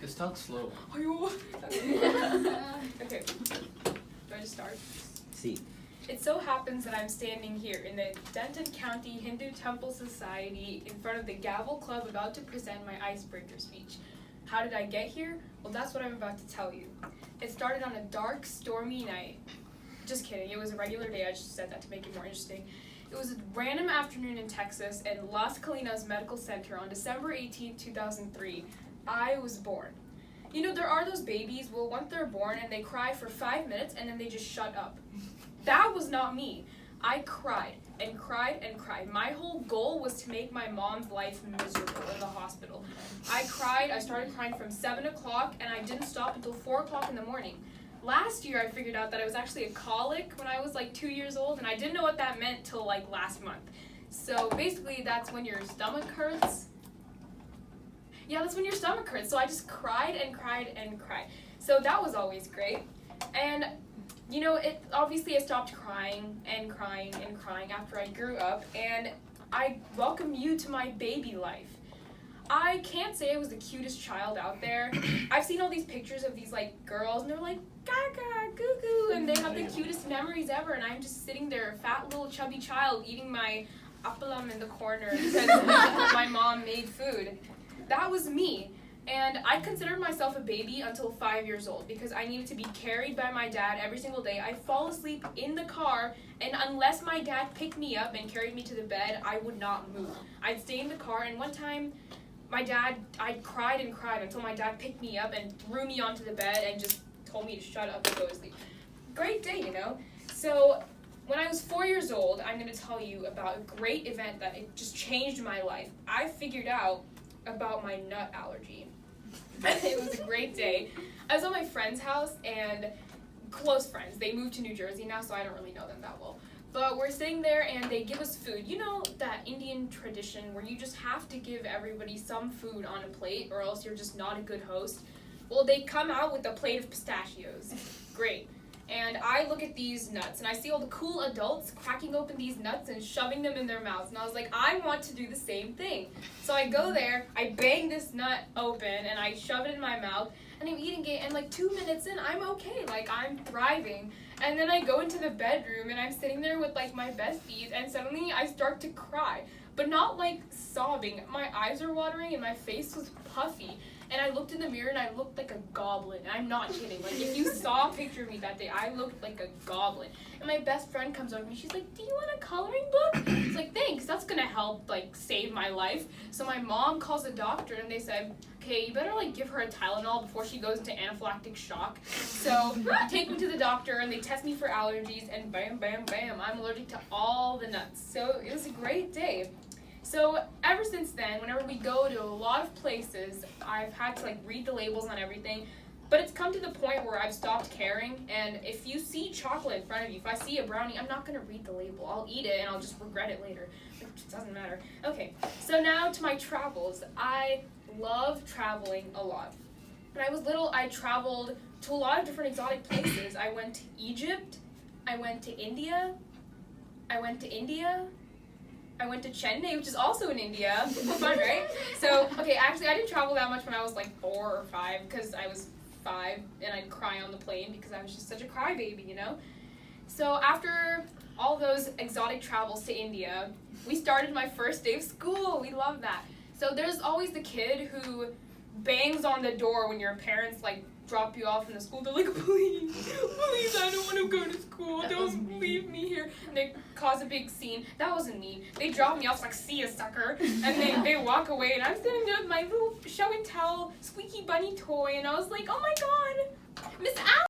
Just talk slow. Okay. Do I just start? See. It so happens that I'm standing here in the Denton County Hindu Temple Society in front of the Gavel Club about to present my icebreaker speech. How did I get here? Well, that's what I'm about to tell you. It started on a dark, stormy night. Just kidding, it was a regular day, I just said that to make it more interesting. It was a random afternoon in Texas in Las Colinas Medical Center on December 18, 2003. I was born. You know, there are those babies, well, once they're born and they cry for 5 minutes and then they just shut up. That was not me. I cried and cried and cried. My whole goal was to make my mom's life miserable in the hospital. I started crying from 7 o'clock and I didn't stop until 4 o'clock in the morning. Last year I figured out that I was actually a colic when I was like 2 years old, and I didn't know what that meant till like last month. So basically that's when your stomach hurts. Yeah, that's when your stomach hurts. So I just cried and cried and cried. So that was always great. And you know, I stopped crying and crying and crying after I grew up, and I welcome you to my baby life. I can't say I was the cutest child out there. I've seen all these pictures of these like girls, and they're like gaga, goo goo, and they have the cutest memories ever, and I'm just sitting there, a fat little chubby child, eating my appalam in the corner because my mom made food. That was me. And I considered myself a baby until 5 years old because I needed to be carried by my dad every single day. I'd fall asleep in the car, and unless my dad picked me up and carried me to the bed, I would not move. I'd stay in the car, and one time, I cried and cried until my dad picked me up and threw me onto the bed and just told me to shut up and go to sleep. Great day, you know? So when I was 4 years old, I'm going to tell you about a great event that it just changed my life. I figured out about my nut allergy. It was a great day. I was at my friend's house, and close friends. They moved to New Jersey now, so I don't really know them that well. But we're sitting there, and they give us food. You know that Indian tradition where you just have to give everybody some food on a plate, or else you're just not a good host? Well, they come out with a plate of pistachios. Great. And I look at these nuts, and I see all the cool adults cracking open these nuts and shoving them in their mouths. And I was like, I want to do the same thing. So I go there, I bang this nut open, and I shove it in my mouth, and I'm eating it, and like 2 minutes in, I'm okay. Like, I'm thriving. And then I go into the bedroom, and I'm sitting there with like my besties, and suddenly I start to cry. But not like sobbing. My eyes are watering, and my face was puffy. And I looked in the mirror, and I looked like a goblin. I'm not kidding. Like, if you saw a picture of me that day, I looked like a goblin. And my best friend comes over to me. She's like, do you want a coloring book? It's like, thanks. That's going to help, like, save my life. So my mom calls a doctor, and they said, okay, you better, like, give her a Tylenol before she goes into anaphylactic shock. So they take me to the doctor, and they test me for allergies, and bam, bam, bam, I'm allergic to all the nuts. So it was a great day. So ever since then, whenever we go to a lot of places, I've had to like read the labels on everything, but it's come to the point where I've stopped caring, and if you see chocolate in front of you, if I see a brownie, I'm not going to read the label. I'll eat it and I'll just regret it later. It doesn't matter. Okay, so now to my travels. I love traveling a lot. When I was little, I traveled to a lot of different exotic places. I went to Egypt, I went to India, I went to Chennai, which is also in India. Fun, right? So, okay, actually, I didn't travel that much when I was like 4 or 5, because I was 5 and I'd cry on the plane because I was just such a crybaby, you know? So after all those exotic travels to India, we started my first day of school. We love that. So there's always the kid who bangs on the door when your parents like drop you off in the school. They're like, please, I don't want to go to school. Don't leave me here. And they cause a big scene. That wasn't me. They drop me off like, see ya, sucker. And they walk away, and I'm sitting there with my little show and tell squeaky bunny toy, and I was like, oh my god, Miss Al.